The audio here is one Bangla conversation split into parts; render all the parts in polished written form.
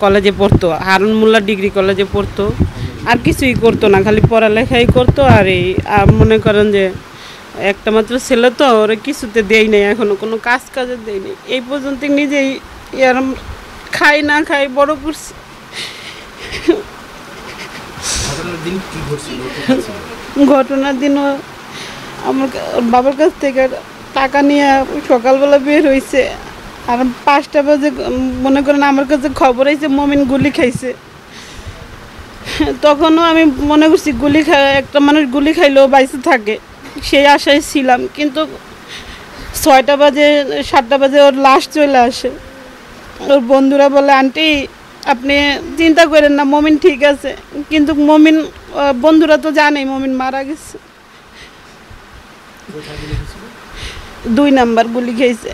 কলেজে পড়তো, হারুন মোল্লা ডিগ্রি কলেজে পড়তো, আর কিছুই করতো না, খালি পড়ালেখাই করতো। আর এই মনে করেন যে একটা মাত্র ছেলে তো, ওরা কিছুতে দেই নাই, এখনো কোনো কাজে দেই নাই। এই পর্যন্ত নিজেই এরম খাই না খাই বড় করছি। ঘটনার দিনও আমার বাবার কাছ থেকে টাকা নিয়ে সকালবেলা বের হয়েছে, আর 5টা বাজে মনে করেন আমার কাছে খবর হয়েছে মমিন গুলি খাইছে। তখনও আমি মনে করছি একটা মানুষ গুলি খাইলেও বাইসে থাকে, সেই আশায় ছিলাম। কিন্তু 6টা বাজে 7টা বাজে ওর লাশ চলে আসে। ওর বন্ধুরা বলে, আন্টি আপনি চিন্তা করেন না, মমিন ঠিক আছে। কিন্তু মমিন বন্ধুরা তো জানেই মমিন মারা গেছে। 2 নাম্বার গুলি খেয়েছে,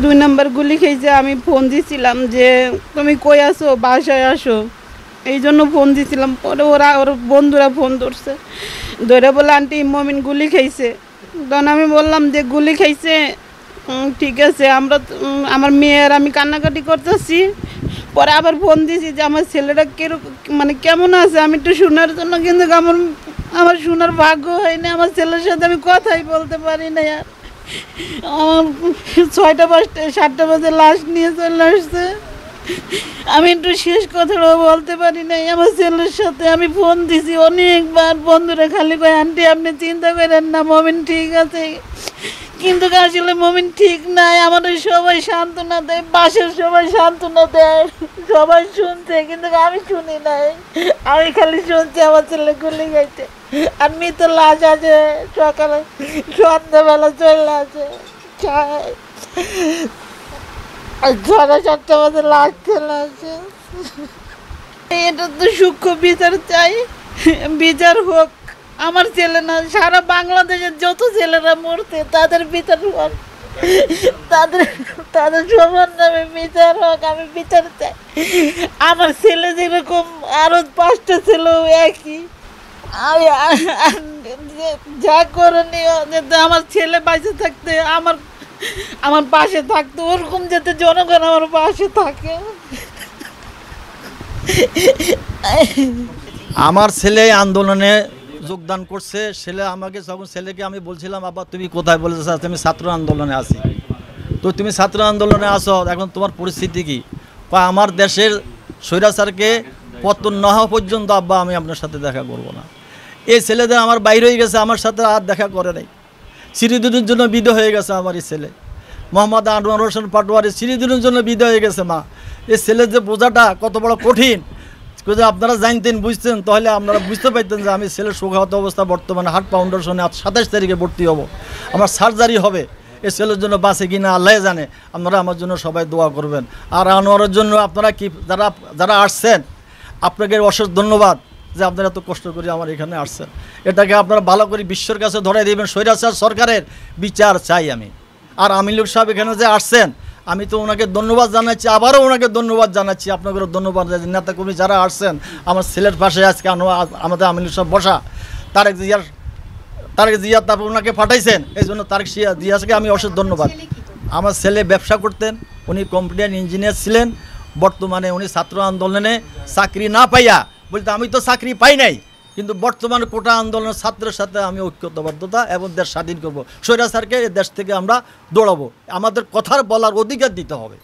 2 নাম্বার গুলি খেয়েছে। আমি ফোন দিয়েছিলাম যে তুমি কই আসো, বাসায় আসো, এই জন্য ফোন দিয়েছিলাম। পরে ওর বন্ধুরা ফোন ধরছে, ধরে বলে আন্টি মমিন গুলি খেয়েছে। তখন আমি বললাম যে গুলি খেয়েছে, ঠিক আছে, আমার মেয়ের আমি কান্নাকাটি করতেছি। পরে আবার ফোন দিয়েছি যে আমার ছেলেটা মানে কেমন আছে আমি একটু শোনার জন্য, কিন্তু আমার শোনার ভাগ্য হয়নি। আমার ছেলের সাথে আমি কথাই বলতে পারি না। আর আমার 6টা 7টা বাজে লাশ নিয়ে চলে আসছে, আমি একটু শেষ কথাটাও বলতে পারি নাই আমার ছেলের সাথে। আমি ফোন দিছি অনেকবার, বন্ধুরা খালি কয় আন্টি আপনি চিন্তা করেন না, মমিন ঠিক আছে। কিন্তু আসলে মমিন ঠিক নাই। আমাদের সবাই সান্ত্বনা দেয়, বাসার সবাই সান্ত্বনা দেয়, সবাই শুনছে, কিন্তু আমি শুনি নাই। আমি খালি শুনছি আমার ছেলে গুলি খাইতে, আর মৃত লাশ আছে সকালে সন্ধ্যাবেলা চলে আসে। 7:30 বাজে লাশ চলে আসে। এটা তো সূক্ষ্ম বিচার চাই, বিচার হোক। আমার ছেলে না, সারা বাংলাদেশের যত ছেলেরা মরছে তাদের বিচার হোক, তাদের সবার নামে বিচার হোক। আমি বিচার চাই। আমার ছেলে যেরকম আরো 5টা ছেলেও একই, আমি যা করণীয় যাতে আমার ছেলে বাইসে থাকতে, আমার পাশে থাকতো, ওরকম যাতে জনগণ আমার পাশে থাকে। আমার ছেলে আন্দোলনে যোগদান করছে। ছেলেকে আমি বলছিলাম, বাবা তুমি কোথায়? বলেছে আমি ছাত্র আন্দোলনে আছি। তো তুমি ছাত্র আন্দোলনে আসো, এখন তোমার পরিস্থিতি কি? আমার দেশের স্বৈরাচারকে পতন না হওয়া পর্যন্ত আব্বা আমি আপনার সাথে দেখা করব না। এই ছেলেদের আমার বাইরে হয়ে গেছে, আমার সাথে আর দেখা করে নাই। চিরদিনের জন্য বিদায় হয়ে গেছে আমার এই ছেলে। মোহাম্মদ আনোয়ার হোসেন পাটোয়ারি চিরদিনের জন্য বিদায় হয়ে গেছে। মা, এই ছেলের যে বোঝাটা কত বড় কঠিন, যদি আপনারা জানতেন বুঝতেন, তাহলে আপনারা বুঝতে পারতেন যে আমি ছেলের শোকাহত অবস্থা, বর্তমানে হার্ট ফাউন্ডেশনে 27 তারিখে ভর্তি হব, আমার সার্জারি হবে। এই ছেলের জন্য বাঁচে কিনা আল্লাহ জানে। আপনারা আমার জন্য সবাই দোয়া করবেন। আর আনোয়ারের জন্য আপনারা কি যারা আসছেন, আপনাকে অশেষ ধন্যবাদ যে আপনারা এত কষ্ট করে আমার এখানে আসছেন। এটাকে আপনারা ভালো করে বিশ্বের কাছে ধরাই দেবেন। স্বৈরাচার সরকারের বিচার চাই আমি। আর আমিনুল সাহেব এখানে যে আসছেন, আমি তো ওনাকে ধন্যবাদ জানাচ্ছি, আবারও ওনাকে ধন্যবাদ জানাচ্ছি। আপনাদেরও ধন্যবাদ। নেতাকর্মী যারা আসছেন, আমার ছেলের পাশে আজকে আমাদের আমিনুল সাহেব বসা, তারেক জিয়া তারপর ওনাকে পাঠাইছেন, এই জন্য তারেক জিয়াকে আমি অশেষ ধন্যবাদ। আমার ছেলে ব্যবসা করতেন, উনি কম্পিউটার ইঞ্জিনিয়ার ছিলেন। বর্তমানে উনি ছাত্র আন্দোলনে চাকরি না পাইয়া বলতে, আমি তো চাকরি পাই নাই, কিন্তু বর্তমানে কোটা আন্দোলনের ছাত্রের সাথে আমি ঐক্যবদ্ধতা এবং দেশ স্বাধীন করব। স্বৈরাচারকে এই দেশ থেকে আমরা দৌড়াবো। আমাদের কথার বলার অধিকার দিতে হবে।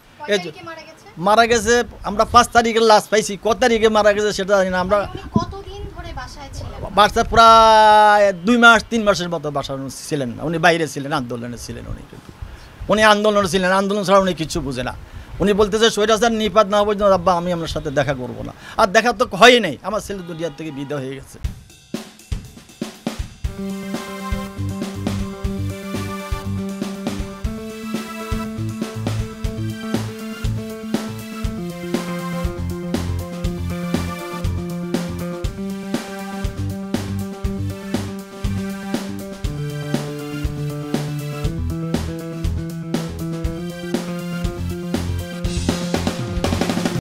মারা গেছে আমরা 5 তারিখের লাশ পাইছি, কত তারিখে মারা গেছে সেটা জানি না। আমরা বাসা প্রায় 2 মাস 3 মাসের মতো বাসা ছিলেন না। উনি বাইরে ছিলেন, আন্দোলনে ছিলেন। উনি আন্দোলনে ছিলেন, আন্দোলন ছাড়া উনি কিছু বুঝে না। উনি বলতেছে স্বৈরাচার নিপাত না পর্যন্ত আব্বা আমি আপনার সাথে দেখা করবো না। আর দেখা তো হয়ই নাই, আমার ছেলে দুনিয়ার থেকে বিদায় হয়ে গেছে।